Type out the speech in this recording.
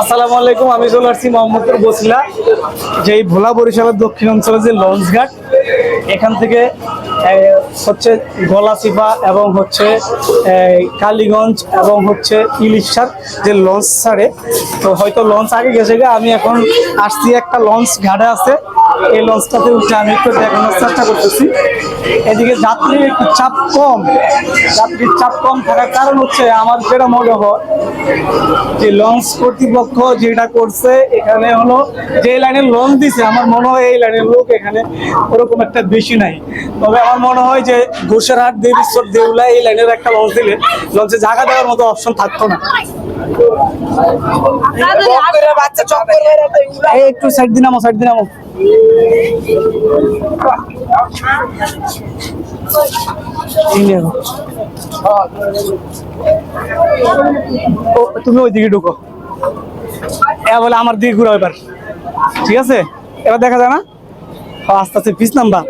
আসসালামু আলাইকুম, আমি চলে আসছি মোহাম্মদপুর বসিলা, যে ভোলা বরিশালের দক্ষিণ অঞ্চলে যে লঞ্চ ঘাট, এখান থেকে হচ্ছে গলাচিপা এবং হচ্ছে কালীগঞ্জ এবং হচ্ছে ইলিশার যে লঞ্চ ছাড়ে। তো হয়তো লঞ্চ আগে গেছে গে, আমি এখন আসছি একটা লঞ্চ ঘাটে আছে, এই লঞ্চটাতে উঠে আমি একটু দেখানোর চেষ্টা করতেছি। এদিকে যাত্রীর একটু চাপ কম, যাত্রীর চাপ কম থাকার কারণ হচ্ছে আমার যেটা মনে হয় যে লঞ্চ কর্তৃপক্ষ যেটা করছে এখানে হলো, যে লাইনের লঞ্চ দিছে আমার মনে হয় এই লাইনের লোক এখানে ওরকম একটা বেশি নাই। তবে আমার মনে হয় যে ঘোষেরহাট, দেবীশ্বর, দেউলা এই লাইনের একটা লঞ্চ দিলে লঞ্চে জায়গা দেওয়ার মতো অপশন থাকতো না। একটু সাইড দিন নামো, সাইড দিন নামো। তুমি ওইদিকে ঢুকো, বলে আমার দিকে ঘুরো এবার, ঠিক আছে? এবার দেখা যায় না, আস্তে আস্তে পিস নাম্বার।